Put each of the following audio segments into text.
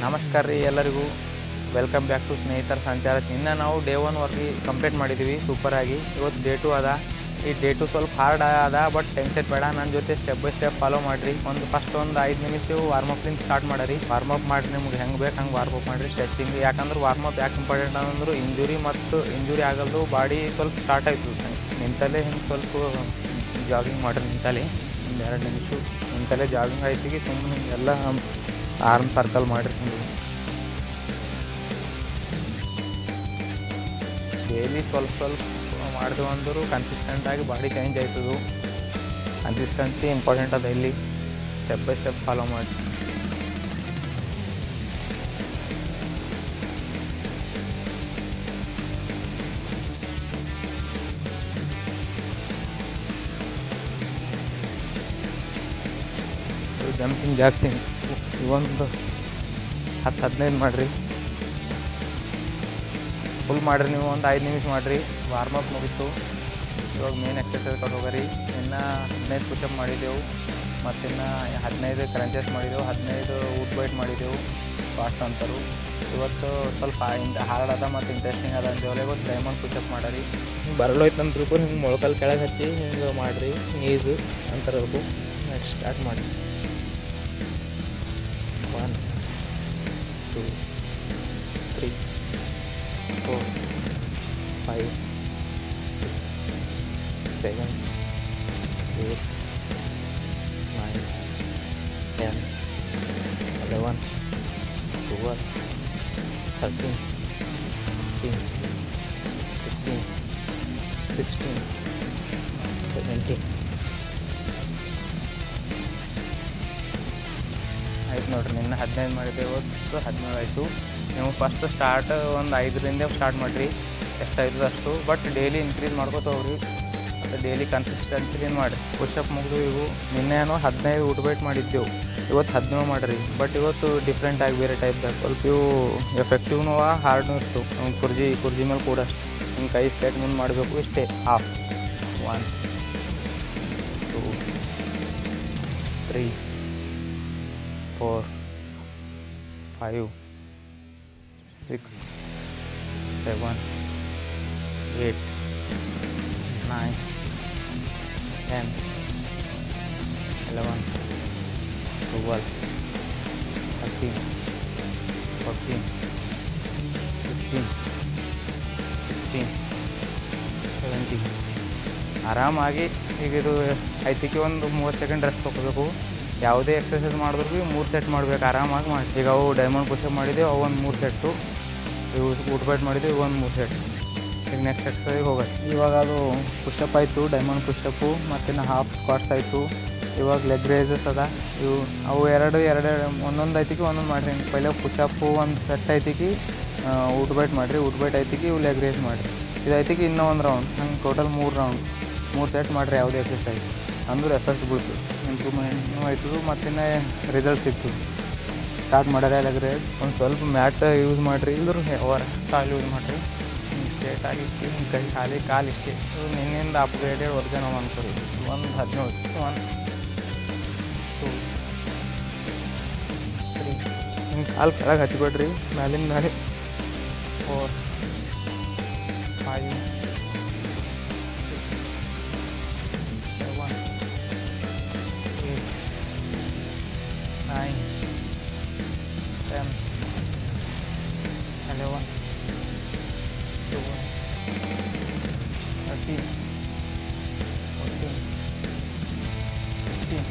ನಮಸ್ಕಾರ ರೀ ಎಲ್ಲರಿಗೂ. ವೆಲ್ಕಮ್ ಬ್ಯಾಕ್ ಟು ಸ್ನೇಹಿತರ ಸಂಚಾರ. ಇನ್ನು ನಾವು ಡೇ 1 ವರ್ಗೆ ಕಂಪ್ಲೀಟ್ ಮಾಡಿದ್ದೀವಿ ಸೂಪರಾಗಿ. ಇವತ್ತು ಡೇ 2 ಅದ. ಈ ಡೇ 2 ಸ್ವಲ್ಪ ಹಾರ್ಡ್ ಅದ, ಬಟ್ ಟೆನ್ಷನ್ ಬೇಡ. ನನ್ನ ಜೊತೆ ಸ್ಟೆಪ್ ಬೈ ಸ್ಟೆಪ್ ಫಾಲೋ ಮಾಡಿರಿ. ಫಸ್ಟ್ ಒಂದು 5 ನಿಮಿಷ ವಾರ್ಮಪ್ಲಿಂದ ಸ್ಟಾರ್ಟ್ ಮಾಡಿರಿ. ವಾರ್ಮಪ್ ಮಾಡಿರಿ, ನಿಮ್ಗೆ ಹೆಂಗೆ ಬೇಕು ಹಂಗೆ ವಾರ್ಮಪ್ ಮಾಡಿರಿ. ಸ್ಟ್ರೆಚಿಂಗ್ ಯಾಕಂದ್ರೆ ವಾರ್ಮಪ್ ಯಾಕೆ ಇಂಪಾರ್ಟೆಂಟ್ ಅಂದ್ರೆ ಇಂಜುರಿ ಆಗಲ್ದು. ಬಾಡಿ ಸ್ವಲ್ಪ ಸ್ಟಾರ್ಟ್ ಆಯ್ತು ನಿಂತಲ್ಲೇ ಹಿಂಗೆ ಸ್ವಲ್ಪ ಜಾಗಿಂಗ್ ಮಾಡಿರಿ. ನಿಂತಲ್ಲಿ ಒಂದು 2 ನಿಮಿಷ ನಿಂತಲ್ಲೇ ಜಾಗಿಂಗ್ ಆಯ್ತಿಗೆ ಸುಮ್ಮನೆ ಹಿಂಗೆಲ್ಲ ಆರ್ಮ್ ಸರ್ಕಲ್ ಮಾಡಿರ್ತೀನಿ. ಡೈಲಿ ಸ್ವಲ್ಪ ಮಾಡಿದ್ವು ಅಂದರೂ ಕನ್ಸಿಸ್ಟೆಂಟಾಗಿ ಬಾಡಿ ಚೇಂಜ್ ಆಯ್ತದು. ಕನ್ಸಿಸ್ಟೆನ್ಸಿ ಇಂಪಾರ್ಟೆಂಟ್ ಅದ. ಇಲ್ಲಿ ಸ್ಟೆಪ್ ಬೈ ಸ್ಟೆಪ್ ಫಾಲೋ ಮಾಡಿ. ಜಂಪಿಂಗ್ ಜಾಕ್ಸಿಂಗ್ ಇವೊಂದು 10-15 ಮಾಡಿರಿ. ಫುಲ್ ಮಾಡಿರಿ. ನೀವು ಒಂದು 5 ನಿಮಿಷ ಮಾಡಿರಿ. ವಾರ್ಮಪ್ ಮುಗಿತು. ಇವಾಗ ಮೇನ್ ಎಕ್ಸರ್ಸೈಸ್ ಹೋಗ್ರಿ. ಇನ್ನು 15 ಪುಷಪ್ ಮಾಡಿದೆವು, ಮತ್ತಿನ್ನು 15 ಕ್ರಂಚಸ್ ಮಾಡಿದೆವು, 15 ವುಡ್ ಬೈಟ್ ಮಾಡಿದೆವು. ಫಾಸ್ಟ್ ಅಂತಾರೆ. ಇವತ್ತು ಸ್ವಲ್ಪ ಹಾರ್ಡ್ ಅದ ಮತ್ತು ಇಂಟ್ರೆಸ್ಟಿಂಗ್ ಅದ ಅಂತೇಳಿ ಇವತ್ತು ಡೈಮಂಡ್ ಪುಷಪ್ ಮಾಡಿರಿ. ಬರಲೋಯ್ತು ನಮ್ಮ ತಿಳ್ಕೊಂಡು ಹಿಂಗೆ ಮೊಳಕಲ್ ಕೆಳಗೆ ಹಚ್ಚಿ ಹಿಂಗೆ ಮಾಡಿರಿ. ಈಸು ಅಂತಾರಬೇಕು. ನೆಕ್ಸ್ಟ್ ಸ್ಟಾರ್ಟ್ ಮಾಡಿ. 1 2 3 4 5 6 7 8 9 10 11 12 13 14 15 16 17 ಆಯ್ತು ನೋಡಿರಿ. ನಿನ್ನೆ 15 ಮಾಡಿದ್ದೆ, ಇವತ್ತು 17 ಆಯಿತು. ನೀವು ಫಸ್ಟ್ ಸ್ಟಾರ್ಟ್ ಒಂದು 5ರಿಂದ ಸ್ಟಾರ್ಟ್ ಮಾಡಿರಿ. ಎಷ್ಟಾಯ್ತದ ಅಷ್ಟು. ಬಟ್ ಡೈಲಿ ಇನ್ಕ್ರೀಸ್ ಮಾಡ್ಕೋತ ಹೋಗ್ರಿ. ಮತ್ತು ಡೈಲಿ ಕನ್ಸಿಸ್ಟೆನ್ಸಿಲಿಂದ ಮಾಡಿರಿ. ಪುಷಪ್ ಮುಗಿದು ಇವು ನಿನ್ನೆನೋ 15 ವುಡ್ ಬೈಟ್ ಮಾಡಿದ್ದೆವು, ಇವತ್ತು 17 ಮಾಡಿರಿ. ಬಟ್ ಇವತ್ತು ಡಿಫ್ರೆಂಟಾಗಿ ಬೇರೆ ಟೈಪ್ದಾಗ ಸ್ವಲ್ಪ ಇವು ಎಫೆಕ್ಟಿವ್ನೂ ಹಾರ್ಡ್ನೂ ಇತ್ತು. ಕುರ್ಜಿ ಮೇಲೆ ಕೂಡ ಅಷ್ಟು ಹಿಂಗೆ ಕೈ ಸ್ಟ್ರೇಟ್ ಮುಂದೆ ಮಾಡಬೇಕು. ಇಷ್ಟೇ. ಹಾಫ್ 1 2 3 4 5 6 7 8 9 10 11 12 13 14 15 16 17. ಆರಾಮಾಗಿ ಈಗ ಇದು ಐತಿಕೆ ಒಂದು 30 ಸೆಕೆಂಡ್ ರೆಸ್ಟ್ ತೊಗೋಬೇಕು. ಯಾವುದೇ ಎಕ್ಸರ್ಸೈಸ್ ಮಾಡಿದ್ರು ಭೀ 3 ಸೆಟ್ ಮಾಡ್ಬೇಕು. ಆರಾಮಾಗಿ ಮಾಡಿ. ಈಗ ಅವು ಡೈಮಂಡ್ ಪುಷಪ್ ಮಾಡಿದ್ದೆವು, ಅವು ಒಂದು 3 ಸೆಟ್ಟು. ಇವು ವುಡ್ ಬೈಟ್ ಮಾಡಿದ್ದೆವು, ಇವು ಒಂದು 3 ಸೆಟ್. ಈಗ ನೆಕ್ಸ್ಟ್ ಎಕ್ಸರ್ಸೈಸ್ ಹೋಗುತ್ತೆ. ಇವಾಗ ಅದು ಪುಷಪ್ ಆಯಿತು, ಡೈಮಂಡ್ ಪುಷಪ್ಪು. ಮತ್ತು ಹಾಫ್ ಸ್ಕ್ವಾಟ್ಸ್ ಆಯಿತು. ಇವಾಗ ಲೆಗ್ ರೇಸಸ್ ಅದ. ಇವು ಅವು ಎರಡು ಒಂದೊಂದು ಐತಿಗೆ ಒಂದೊಂದು ಮಾಡಿರಿ. ಪೈಲೆ ಪುಷಪ್ಪು ಒಂದು ಸೆಟ್ ಐತಿಗೆ ವುಡ್ ಬೈಟ್ ಮಾಡಿರಿ. ವುಡ್ ಬೈಟ್ ಐತಿಗೆ ಇವು ಲೆಗ್ ರೇಸ್ ಮಾಡಿರಿ. ಇದು ಐತಿಗೆ ಇನ್ನೂ ಒಂದು ರೌಂಡ್. ಹಂಗೆ ಟೋಟಲ್ 3 ರೌಂಡ್ 3 ಸೆಟ್ ಮಾಡಿರಿ. ಯಾವುದೇ ಎಕ್ಸರ್ಸೈಸ್ ಅಂದ್ರೆ ಎಫೆಕ್ಟ್ ಬೀಳ್ತು, ಇಂಪ್ರೂವ್ಮೆಂಟ್ನೂ ಆಯ್ತದು, ಮತ್ತಿನ್ನು ರಿಸಲ್ಟ್ ಸಿಕ್ತು. ಸ್ಟಾರ್ಟ್ ಮಾಡ್ಯಾರ ಲೆಗ್ ರೇಸ್. ಒಂದು ಸ್ವಲ್ಪ ಮ್ಯಾಟ್ ಯೂಸ್ ಮಾಡಿರಿ, ಇಲ್ಲರೂ ಓವರ್ ಕಾಲು ಯೂಸ್ ಮಾಡಿರಿ. ಹಿಂಗೆ ಸ್ಟ್ರೇಟ್ ಆಗಿತ್ತು, ಹಿಂಗೆ ಕೈ ಖಾಲಿ ಕಾಲು ಇಷ್ಟೇ. ಇದು ನಿನ್ನಿಂದ ಅಪ್ಗ್ರೇಡೆಡ್ ವರ್ಜನ್ ಅವ ಅನ್ಕೋರಿ. ಒಂದು 17 1 2 3 ಹಿಂಗೆ ಕಾಲು ಕೆಳಗೆ ಹಚ್ಕೊಡ್ರಿ. ಮ್ಯಾಲಿಂದ ಮೇಲೆ 4 5 9 10 11 12 13 14 15 16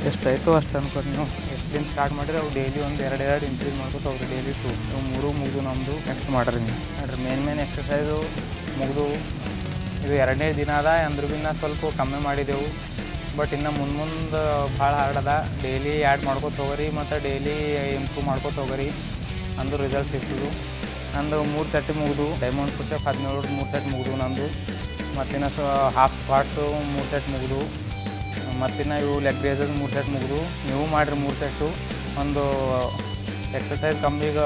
ಎಷ್ಟಾಯಿತು ಅಷ್ಟು ಅನ್ಕೊಂಡು ನೀವು ಎಷ್ಟಿಂದ ಸ್ಟಾರ್ಟ್ ಮಾಡಿರಿ. ಅವು ಡೈಲಿ ಒಂದು 2 ಇನ್ಕ್ರೀಸ್ ಮಾಡ್ಕೊತ ಹೋಗ್ರಿ. ಡೈಲಿ 2 ಇವು 3 ಮುಗಿದು ನಮ್ಮದು. ನೆಕ್ಸ್ಟ್ ಮಾಡಿರಿ ನೀವು ನೋಡಿರಿ. ಮೇನ್ ಎಕ್ಸರ್ಸೈಸು ಮುಗಿದು ಇದು 2ನೇ ದಿನ ಅದ. ಅಂದ್ರೂ ಭೀ ಸ್ವಲ್ಪ ಕಮ್ಮಿ ಮಾಡಿದೆವು. ಬಟ್ ಇನ್ನು ಮುಂದೆ ಭಾಳ ಹಾರ್ಡ್ ಅದ. ಡೈಲಿ ಆ್ಯಡ್ ಮಾಡ್ಕೊತ ಹೋಗ್ರಿ ಮತ್ತು ಡೈಲಿ ಇಂಪ್ರೂವ್ ಮಾಡ್ಕೊತ ಹೋಗ್ರಿ. ಅಂದು ರಿಸಲ್ಟ್ ಸಿಗ್ತದೆ. ನಂದು 3 ಸೆಟ್ ಮುಗಿದು. ಡೈಮಂಡ್ ಪುಷಪ್ 17 3 ಸೆಟ್ ಮುಗಿದು ನಂದು. ಮತ್ತಿನ್ನು ಹಾಫ್ ಸ್ಕ್ವಾಟ್ಸು 3 ಸೆಟ್ ಮುಗಿದು. ಮತ್ತಿನ್ನು ಇವು ಲೆಗ್ ರೇಸಸ್ 3 ಸೆಟ್ ಮುಗಿದು. ನೀವು ಮಾಡಿರಿ 3 ಸೆಟ್ಟು. ಒಂದು ಎಕ್ಸರ್ಸೈಸ್ ಕಮ್ಮಿಗೆ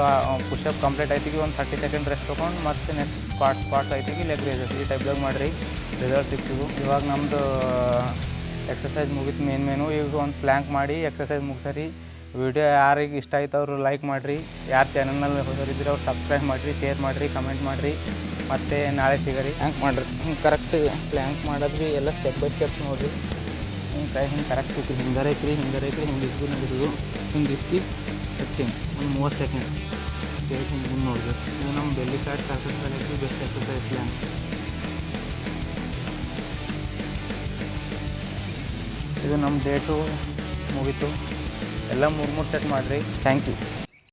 ಪುಷಪ್ ಕಂಪ್ಲೀಟ್ ಆಯ್ತಿಗೆ ಒಂದು 30 ಸೆಕೆಂಡ್ ರೆಸ್ಟ್ ತೊಗೊಂಡು ಮತ್ತೆ ನೆಕ್ಸ್ಟ್ ಸ್ಕ್ವಾಟ್ಸ್ ಆಯ್ತಿಗೆ ಲೆಗ್ ರೇಸಸ್ ಈ ಟೈಪ್ದಾಗ ಮಾಡಿರಿ ರಿಸಲ್ಟ್ ಸಿಗ್ತಿದ್ವು. ಇವಾಗ ನಮ್ಮದು ಎಕ್ಸಸೈಸ್ ಮುಗಿತು ಮೇನು. ಈಗ ಒಂದು ಫ್ಲ್ಯಾಂಕ್ ಮಾಡಿ ಎಕ್ಸಸೈಸ್ ಮುಗಿಸ್ರಿ. ವಿಡಿಯೋ ಯಾರಿಗೆ ಇಷ್ಟ ಆಯ್ತು ಅವರು ಲೈಕ್ ಮಾಡಿರಿ. ಯಾರು ಚಾನಲ್ನಲ್ಲಿ ಹೊಸರಿದ್ರೆ ಅವ್ರು ಸಬ್ಸ್ಕ್ರೈಬ್ ಮಾಡಿರಿ, ಶೇರ್ ಮಾಡಿರಿ, ಕಮೆಂಟ್ ಮಾಡಿರಿ. ಮತ್ತು ನಾಳೆ ಸಿಗರಿ. ಫ್ಲ್ಯಾಂಕ್ ಮಾಡಿರಿ. ಹಿಂಗೆ ಕರೆಕ್ಟ್ ಫ್ಲ್ಯಾಂಕ್ ಮಾಡೋದು ಎಲ್ಲ ಸ್ಟೆಪ್ ಬೈ ಸ್ಟೆಪ್ ನೋಡಿರಿ. ಹಿಂಗೆ ಕೈ ಹಿಂಗೆ ಕರೆಕ್ಟ್ ಇಟ್ಟು ಹಿಂಗಾರ ಐತ್ರಿ, ಹಿಂಗಾರ ಐತ್ರಿ, ಹಿಂಗೆ ಇಟ್ಟು ನಡೀದು ಹಿಂಗೆ ಇಟ್ಟು ಕಟ್ಟಿಂಗ್ ಒಂದು 30 ಸೆಕೆಂಡ್ ಹಿಂಗೆ ನೋಡ್ಬೇಕು. ಇದು ನಮ್ಮ belly fat exercise best exercise plank. ಇದು ನಮ್ಮ ಡೇಟು ಮುಗೀತು. ಎಲ್ಲ 3 ಸೆಟ್ ಮಾಡಿರಿ. Thank you.